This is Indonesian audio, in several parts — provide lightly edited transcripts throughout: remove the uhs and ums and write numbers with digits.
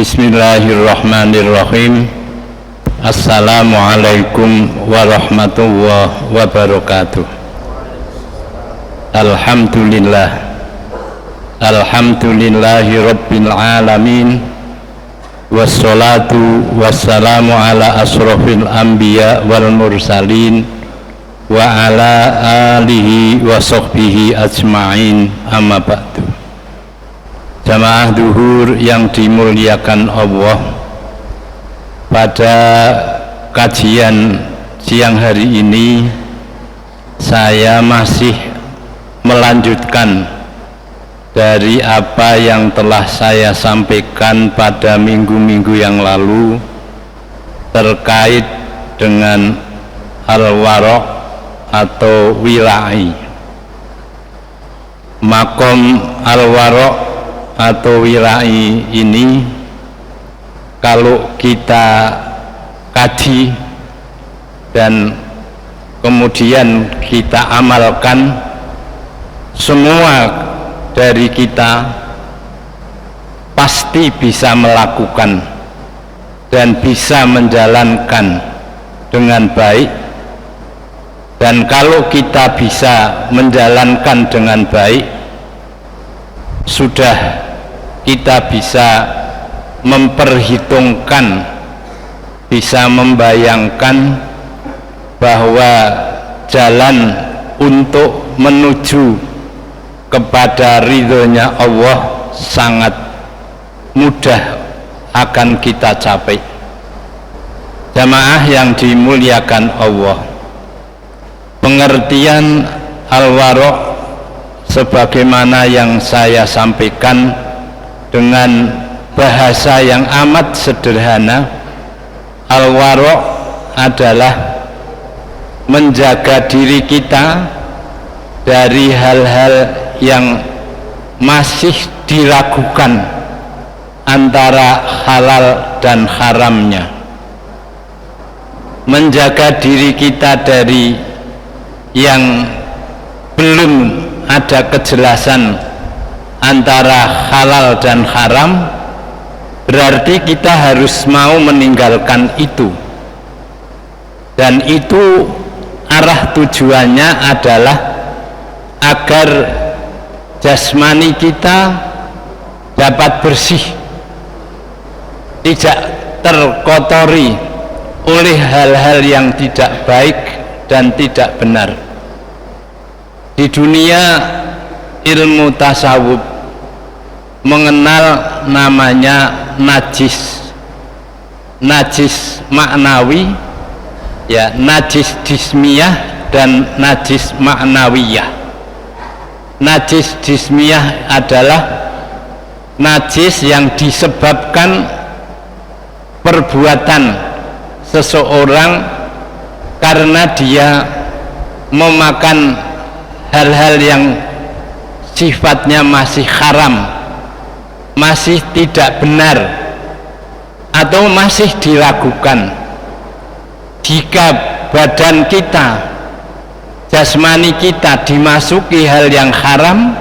Bismillahirrahmanirrahim. Assalamualaikum warahmatullahi wabarakatuh. Alhamdulillah. Alhamdulillahi rabbil alamin. Wassalatu wassalamu ala asrofil anbiya wal mursalin wa ala alihi wa sahbihi ajma'in, amma ba'du. Jamaah duhur yang dimuliakan Allah, pada kajian siang hari ini saya masih melanjutkan dari apa yang telah saya sampaikan pada minggu-minggu yang lalu terkait dengan al-wara' atau wila'i. Makom al-wara' atau wila'i ini kalau kita kaji dan kemudian kita amalkan, semua dari kita pasti bisa melakukan dan bisa menjalankan dengan baik. Dan kalau kita bisa menjalankan dengan baik, sudah kita bisa memperhitungkan, bisa membayangkan bahwa jalan untuk menuju kepada ridhonya Allah sangat mudah akan kita capai. Jamaah yang dimuliakan Allah, pengertian al-wara' sebagaimana yang saya sampaikan dengan bahasa yang amat sederhana, al-wara' adalah menjaga diri kita dari hal-hal yang masih diragukan antara halal dan haramnya, menjaga diri kita dari yang belum ada kejelasan antara halal dan haram, berarti kita harus mau meninggalkan itu. Dan itu arah tujuannya adalah agar jasmani kita dapat bersih, tidak terkotori oleh hal-hal yang tidak baik dan tidak benar. Di dunia ilmu tasawuf mengenal namanya najis, najis maknawi, ya, najis jismiyah dan najis maknawiyah. Najis jismiyah adalah najis yang disebabkan perbuatan seseorang karena dia memakan hal-hal yang sifatnya masih haram, masih tidak benar, atau masih diragukan. Jika badan kita, jasmani kita dimasuki hal yang haram,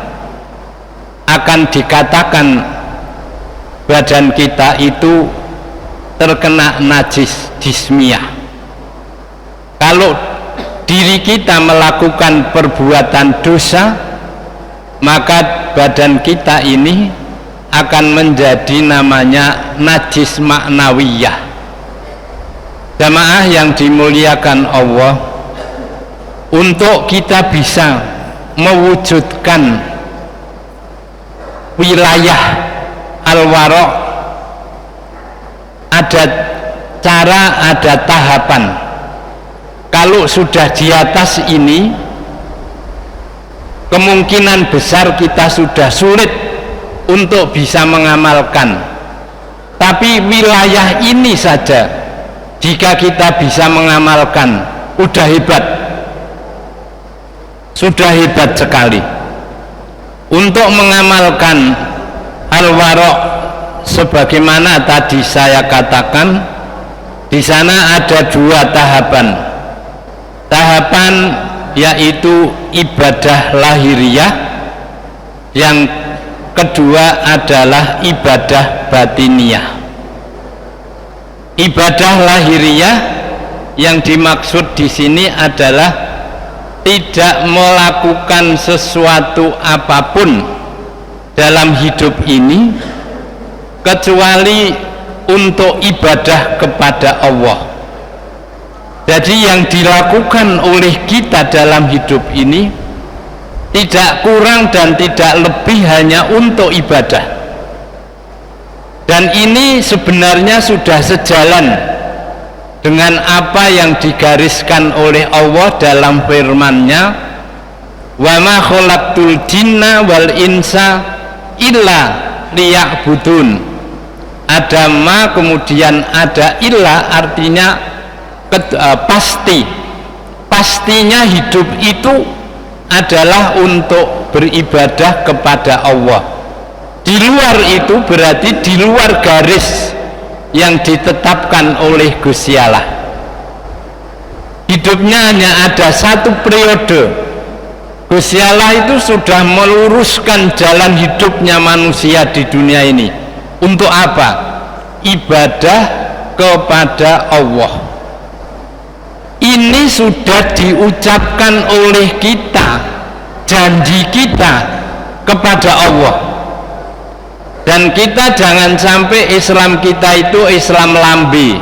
akan dikatakan badan kita itu terkena najis jismiyah. Kalau diri kita melakukan perbuatan dosa, maka badan kita ini akan menjadi namanya najis maknawiyah. Jamaah yang dimuliakan Allah, untuk kita bisa mewujudkan wilayah al-wara' ada cara, ada tahapan. Kalau sudah di atas ini, kemungkinan besar kita sudah sulit untuk bisa mengamalkan. Tapi wilayah ini saja, jika kita bisa mengamalkan, udah hebat, sudah hebat sekali. Untuk mengamalkan al-wara' sebagaimana tadi saya katakan, di sana ada dua tahapan. Tahapan yaitu ibadah lahiriah, yang kedua adalah ibadah batiniyah. Ibadah lahiriah yang dimaksud di sini adalah tidak melakukan sesuatu apapun dalam hidup ini kecuali untuk ibadah kepada Allah. Jadi yang dilakukan oleh kita dalam hidup ini tidak kurang dan tidak lebih hanya untuk ibadah. Dan ini sebenarnya sudah sejalan dengan apa yang digariskan oleh Allah dalam firman-Nya, wa ma khalaqtul jinna wal insa illa liya'budun. Ada ma kemudian ada illa, artinya pasti. Pastinya hidup itu adalah untuk beribadah kepada Allah. Di luar itu berarti di luar garis yang ditetapkan oleh Gusti Allah. Hidupnya hanya ada satu periode. Gusti Allah itu sudah meluruskan jalan hidupnya manusia di dunia ini. Untuk apa? Ibadah kepada Allah. Ini sudah diucapkan oleh kita, janji kita kepada Allah. Dan kita jangan sampai Islam kita itu Islam lambe.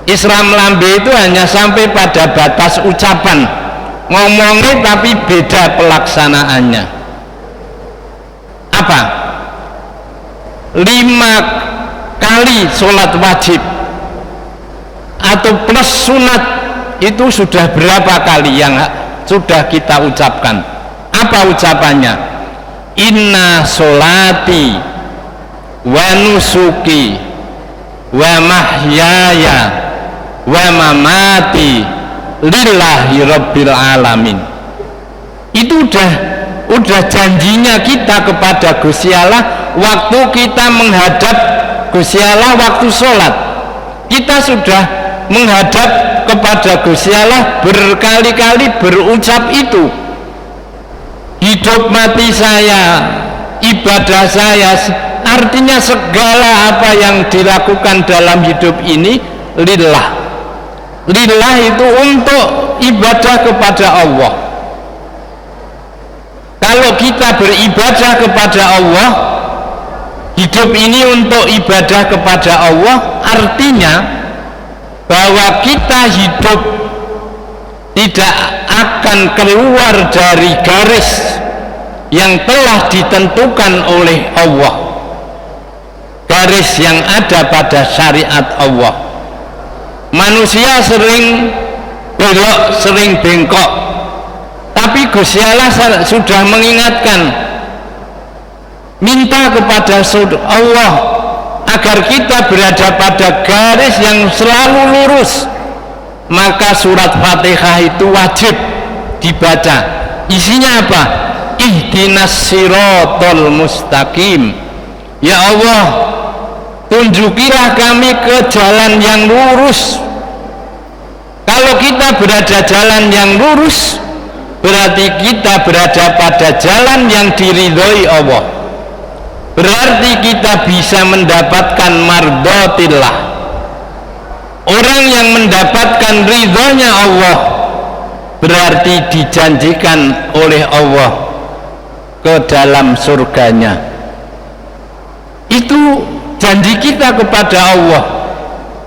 Islam lambe itu hanya sampai pada batas ucapan, ngomongnya tapi beda pelaksanaannya. Apa? 5 kali sholat wajib atau plus sunat itu sudah berapa kali yang sudah kita ucapkan? Apa ucapannya? Inna sholati wa nusuki wa mahyaya wa mamati lillahi rabbil alamin. Itu udah janjinya kita kepada Gusti Allah waktu kita menghadap Gusti Allah waktu sholat. Kita sudah menghadap kepada Gusti Allah berkali-kali berucap itu. Hidup mati saya, ibadah saya, artinya segala apa yang dilakukan dalam hidup ini lillah. Lillah itu untuk ibadah kepada Allah. Kalau kita beribadah kepada Allah, hidup ini untuk ibadah kepada Allah, artinya bahwa kita hidup tidak akan keluar dari garis yang telah ditentukan oleh Allah, garis yang ada pada syariat Allah. Manusia sering belok, sering bengkok, tapi Gusti Allah sudah mengingatkan, minta kepada Allah agar kita berada pada garis yang selalu lurus. Maka surat Fatihah itu wajib dibaca. Isinya apa? Ihdinas siratal mustaqim. Ya Allah, tunjukilah kami ke jalan yang lurus. Kalau kita berada jalan yang lurus, berarti kita berada pada jalan yang diridhoi Allah. Berarti kita bisa mendapatkan mardhatillah. Orang yang mendapatkan ridhonya Allah berarti dijanjikan oleh Allah ke dalam surganya. Itu janji kita kepada Allah.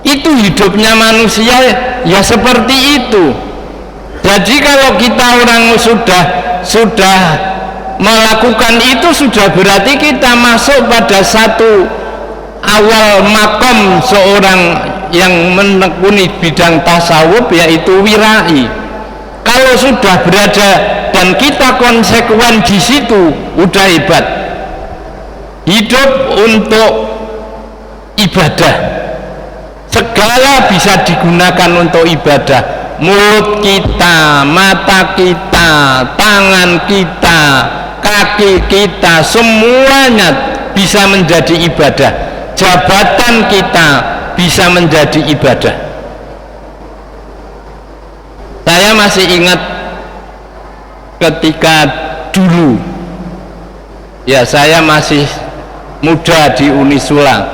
Itu hidupnya manusia ya seperti itu. Jadi kalau kita orang sudah melakukan itu, sudah berarti kita masuk pada satu awal makom seorang yang menekuni bidang tasawuf, yaitu wirai. Kalau sudah berada dan kita konsekuen di situ, udah hebat. Hidup untuk ibadah, segala bisa digunakan untuk ibadah. Mulut kita, mata kita, tangan kita, kaki kita, semuanya bisa menjadi ibadah. Jabatan kita bisa menjadi ibadah. Saya masih ingat ketika dulu, ya saya masih muda di Unisula,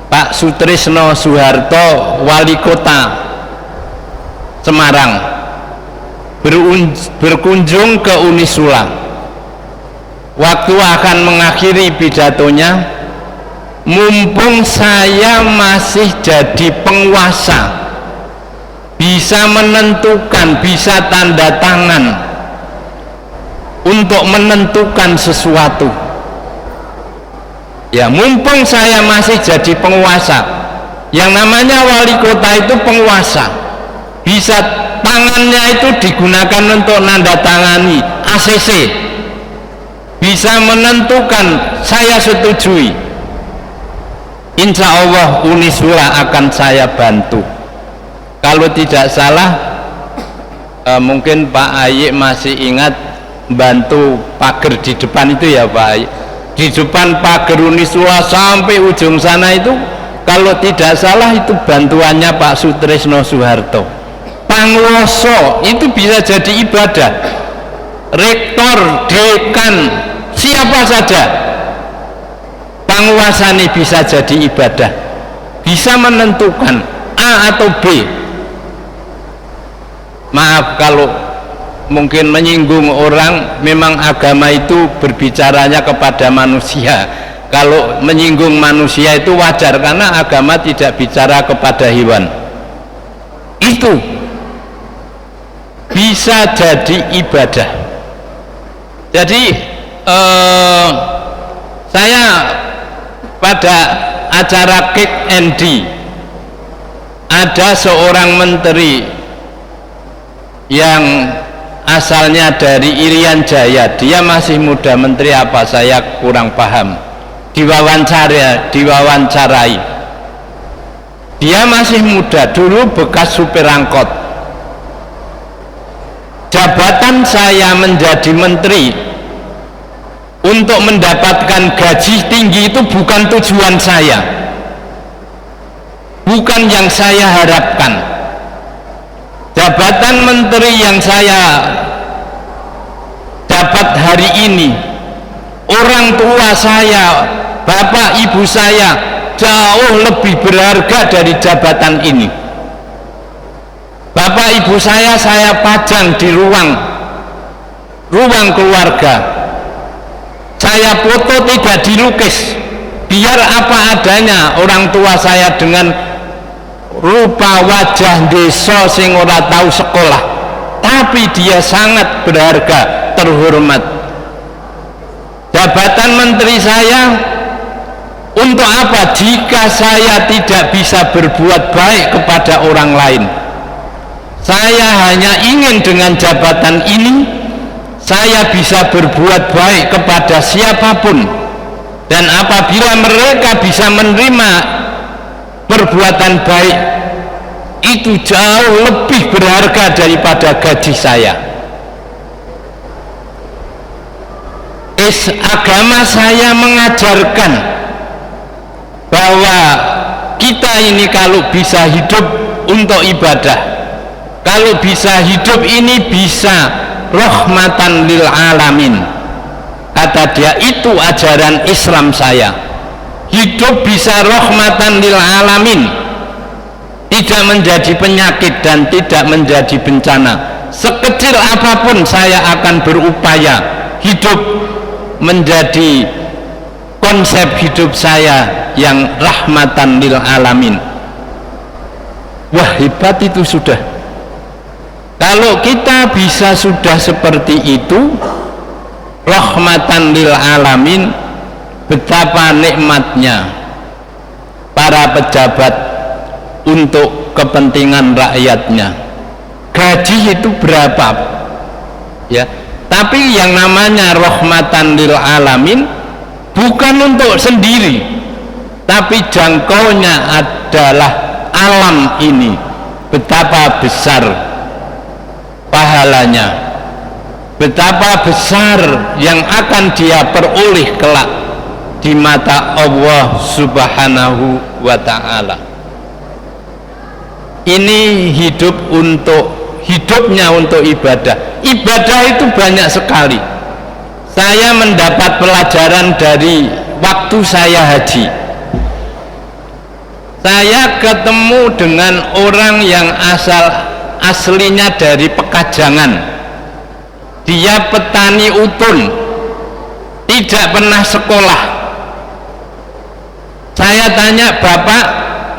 Pak Sutrisno Soeharto, wali kota Semarang, berkunjung ke Unisula. Waktu akan mengakhiri pidatonya, mumpung saya masih jadi penguasa, bisa menentukan, bisa tanda tangan untuk menentukan sesuatu. Ya, mumpung saya masih jadi penguasa, yang namanya wali kota itu penguasa, bisa tangannya itu digunakan untuk nanda tangani ACC, bisa menentukan saya setujui, insya Allah Unisula akan saya bantu. Kalau tidak salah, mungkin Pak Ayik masih ingat bantu pagar di depan itu ya Pak Ayik, di depan pagar Unisula sampai ujung sana itu, kalau tidak salah itu bantuannya Pak Sutrisno Soeharto. Panguwoso itu bisa jadi ibadah, rektor, dekan, siapa saja penguasa ini bisa jadi ibadah, bisa menentukan A atau B. Maaf kalau mungkin menyinggung orang, memang agama itu berbicaranya kepada manusia. Kalau menyinggung manusia itu wajar, karena agama tidak bicara kepada hewan. Itu bisa jadi ibadah. Jadi saya pada acara Kick and D ada seorang menteri yang asalnya dari Irian Jaya, dia masih muda, menteri apa saya kurang paham, diwawancarai, dia masih muda, dulu bekas supir angkot. Jabatan saya menjadi menteri untuk mendapatkan gaji tinggi itu bukan tujuan saya, bukan yang saya harapkan. Jabatan menteri yang saya dapat hari ini, orang tua saya, bapak ibu saya jauh lebih berharga dari jabatan ini. Bapak ibu saya pajang di ruang keluarga, saya foto tidak dilukis, biar apa adanya orang tua saya dengan rupa wajah desa sing ora tahu sekolah, tapi dia sangat berharga, terhormat. Jabatan menteri saya untuk apa jika saya tidak bisa berbuat baik kepada orang lain? Saya hanya ingin dengan jabatan ini saya bisa berbuat baik kepada siapapun, dan apabila mereka bisa menerima perbuatan baik itu jauh lebih berharga daripada gaji saya. Agama saya mengajarkan bahwa kita ini kalau bisa hidup untuk ibadah, kalau bisa hidup ini bisa rahmatan lil alamin, kata dia, itu ajaran Islam saya. Hidup bisa rahmatan lil alamin, tidak menjadi penyakit dan tidak menjadi bencana. Sekecil apapun saya akan berupaya hidup menjadi konsep hidup saya yang rahmatan lil alamin. Wah, hebat itu sudah. Kalau kita bisa sudah seperti itu, rahmatan lil alamin, betapa nikmatnya para pejabat untuk kepentingan rakyatnya. Gaji itu berapa ya, tapi yang namanya rahmatan lil alamin bukan untuk sendiri, tapi jangkaunya adalah alam ini. Betapa besar pahalanya, betapa besar yang akan dia peroleh kelak di mata Allah Subhanahu wa ta'ala. Ini hidupnya untuk ibadah. Ibadah itu banyak sekali. Saya mendapat pelajaran dari waktu saya haji. saya ketemu dengan orang yang aslinya dari Pekajangan. Dia petani utun, tidak pernah sekolah. Saya tanya, bapak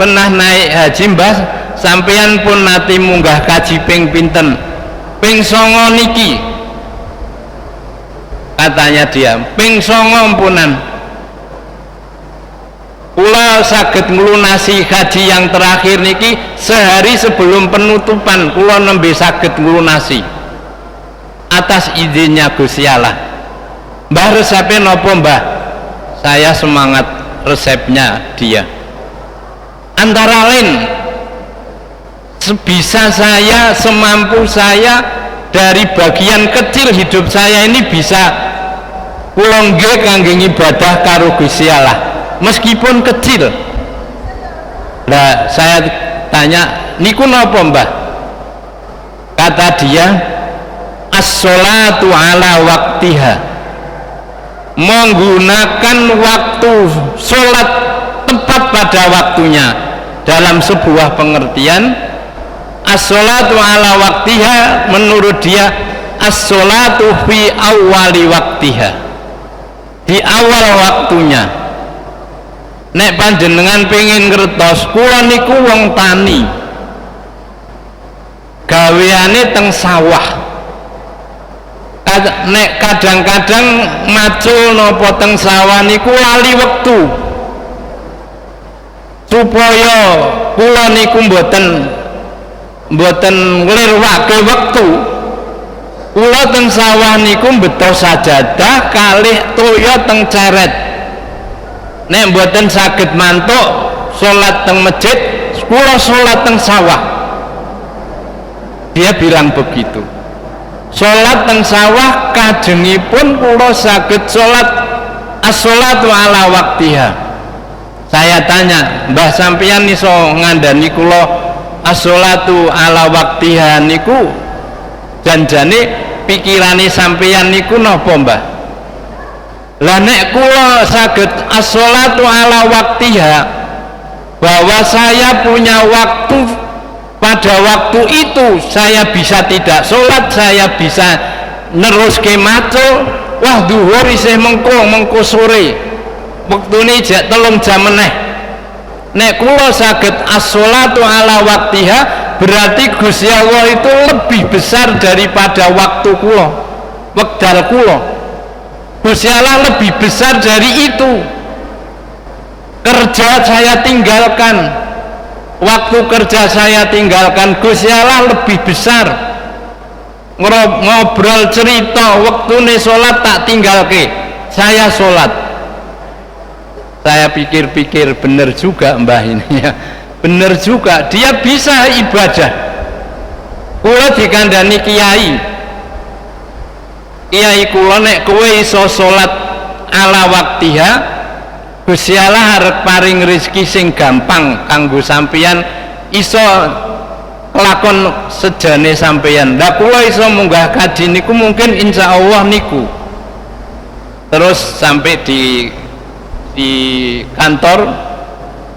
pernah naik haji mbah? Sampeyan pun nate munggah kaji ping pinten? Ping 9 niki. Katanya dia, ping 9 punan. Kula saged nglunasi haji yang terakhir niki sehari sebelum penutupan, kula nembe saged nglunasi atas izinnya Gusti Allah. Mbah resepnya nopo mbah? Saya semangat resepnya dia. Antara lain, sebisa saya, semampu saya, dari bagian kecil hidup saya ini bisa kula nggih kangge ibadah karo Gusti Allah. Meskipun kecil. Lah saya tanya, niku napa mbah? Kata dia, as-sholatu ala waktiha, menggunakan waktu sholat tepat pada waktunya. Dalam sebuah pengertian, as-sholatu ala waktiha menurut dia as-sholatu fi awali waktiha, di awal waktunya. Nek panjenengan pengen ngertos, kula niku wong tani, gaweane teng sawah. Nek kadang-kadang macul napa teng sawah niku lali wektu, supaya kula niku mboten nglirwake wektu. Kula teng sawah niku beto sajadah kalih toya teng ceret. Nek mboten saged mantuk salat teng masjid, kula salat teng sawah. Dia bilang begitu. Salat teng sawah kajengipun kula saged salat as-sholatu ala waktiha. Saya tanya, mbah sampeyan iso ngandani kula as-sholatu ala waktiha niku janjane pikirane sampeyan niku napa mbah? Lah nek kula saged as-sholatu ala waktiha, bahwa saya punya waktu, pada waktu itu saya bisa tidak sholat, saya bisa neruske macul, wah duhur isih mengko sore, wektune jak 3 jam meneh. Nek kula saged as-sholatu ala waktiha, berarti Gusti Allah itu lebih besar daripada waktu kula, wekdal kula. Gusti Allah lebih besar dari itu. Kerja saya tinggalkan, waktu kerja saya tinggalkan, Gusti Allah lebih besar. Ngobrol cerita, waktune sholat tak tinggalke, saya sholat. Saya pikir-pikir, bener juga mbah ini ya, bener juga, dia bisa ibadah. Kula dikandani kiai, kiai kula, nek kowe iso salat ala waktiha, Gusti Allah arep paring rezeki sing gampang kanggo sampeyan iso kelakon sejane sampeyan. Lah kula iso munggah kaji niku mungkin insya Allah niku. Terus sampai di kantor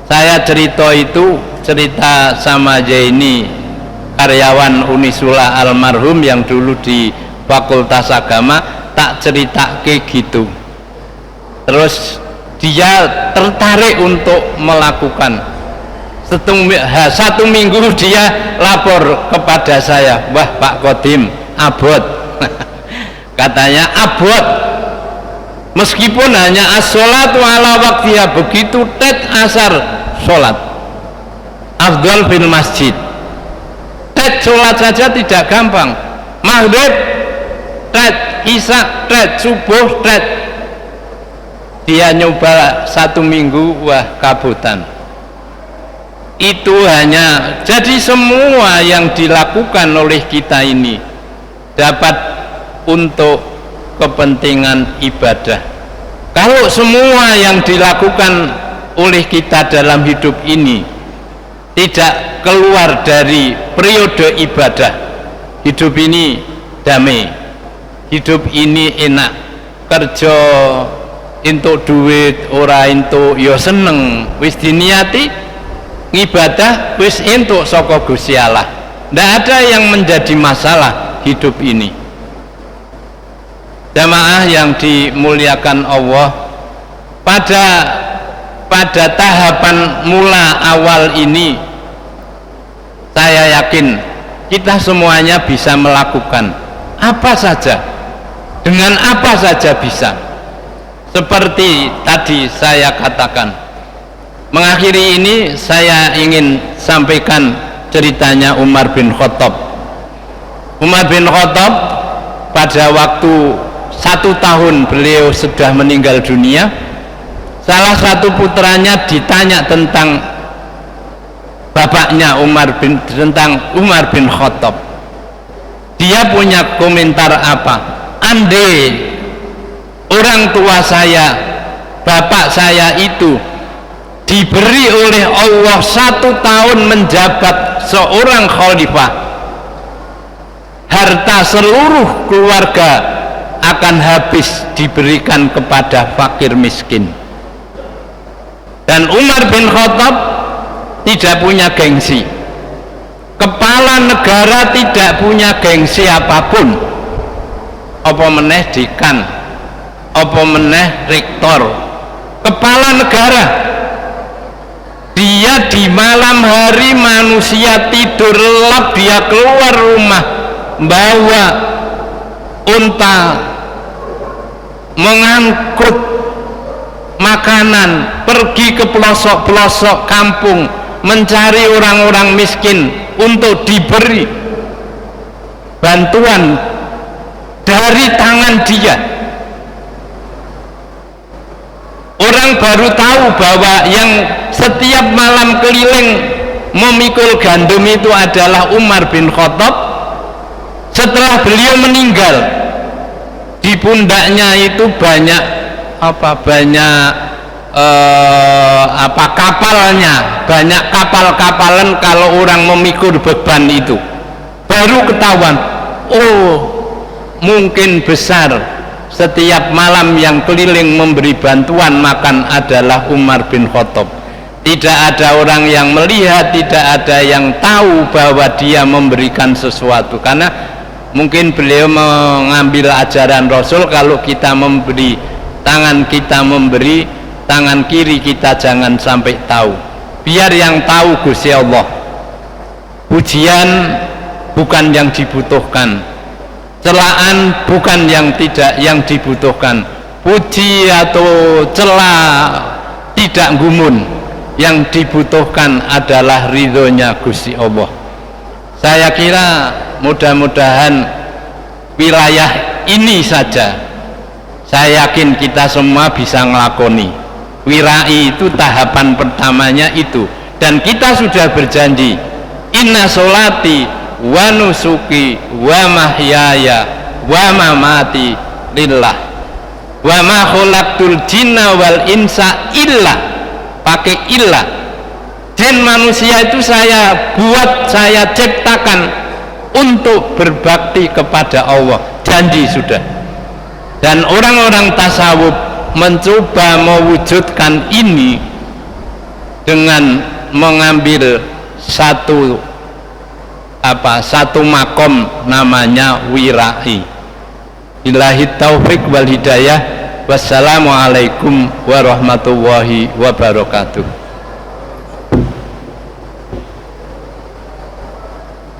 saya cerita itu, cerita sama Jaini, karyawan Unisula almarhum yang dulu di Fakultas Agama, tak cerita kayak gitu. Terus dia tertarik untuk melakukan. Satu minggu dia lapor kepada saya, wah Pak Kodim abot. Katanya abot, meskipun hanya as-sholatu ala waktiha, begitu tet asar sholat afdal fil masjid. Tet sholat saja tidak gampang, maghrib tet, isya tet, subuh tet. Dia nyoba 1 minggu, wah kabutan. Itu hanya, jadi semua yang dilakukan oleh kita ini dapat untuk kepentingan ibadah. Kalau semua yang dilakukan oleh kita dalam hidup ini tidak keluar dari periode ibadah, hidup ini damai, hidup ini enak, kerja entuk duit ora entuk ya seneng, wis diniati ngibadah wis entuk saka Gusti Allah. Ndak ada yang menjadi masalah hidup ini. Jamaah yang dimuliakan Allah, pada tahapan mula awal ini saya yakin kita semuanya bisa melakukan apa saja, dengan apa saja bisa. Seperti tadi saya katakan, mengakhiri ini saya ingin sampaikan ceritanya Umar bin Khattab. Umar bin Khattab pada waktu 1 tahun beliau sudah meninggal dunia, salah satu putranya ditanya tentang bapaknya tentang Umar bin Khattab. Dia punya komentar apa? Andai orang tua saya, bapak saya itu diberi oleh Allah 1 tahun menjabat seorang khalifah, harta seluruh keluarga akan habis diberikan kepada fakir miskin. Dan Umar bin Khattab tidak punya gengsi, kepala negara tidak punya gengsi apapun, apa meneh dekan, apa meneh rektor, kepala negara. Dia di malam hari manusia tidur lelap, dia keluar rumah bawa unta, mengangkut makanan, pergi ke pelosok-pelosok kampung mencari orang-orang miskin untuk diberi bantuan dari tangan dia. Orang baru tahu bahwa yang setiap malam keliling memikul gandum itu adalah Umar bin Khattab. Setelah beliau meninggal, di pundaknya itu banyak kapalnya, banyak kapal-kapalan kalau orang memikul beban itu. Baru ketahuan, oh mungkin besar setiap malam yang keliling memberi bantuan makan adalah Umar bin Khattab. Tidak ada orang yang melihat, tidak ada yang tahu bahwa dia memberikan sesuatu, karena mungkin beliau mengambil ajaran Rasul, kalau kita memberi, tangan kita memberi, tangan kiri kita jangan sampai tahu. Biar yang tahu Gusti Allah. Pujian bukan yang dibutuhkan, celaan bukan yang dibutuhkan, puji atau cela tidak gumun. Yang dibutuhkan adalah ridhonya Gusti Allah. Saya kira mudah-mudahan wilayah ini saja, saya yakin kita semua bisa ngelakoni. Wirai itu tahapan pertamanya itu, dan kita sudah berjanji, inna sholati wa nusuki wa mahyaya wa mamati lillah wa ma khalaqtul jinna wal insa illa, pakai illa. Jin manusia itu saya buat, saya ciptakan untuk berbakti kepada Allah, janji sudah. Dan orang-orang tasawuf mencoba mewujudkan ini dengan mengambil satu makom namanya wirai. Billahi taufik wal hidayah. Wassalamualaikum warahmatullahi wabarakatuh.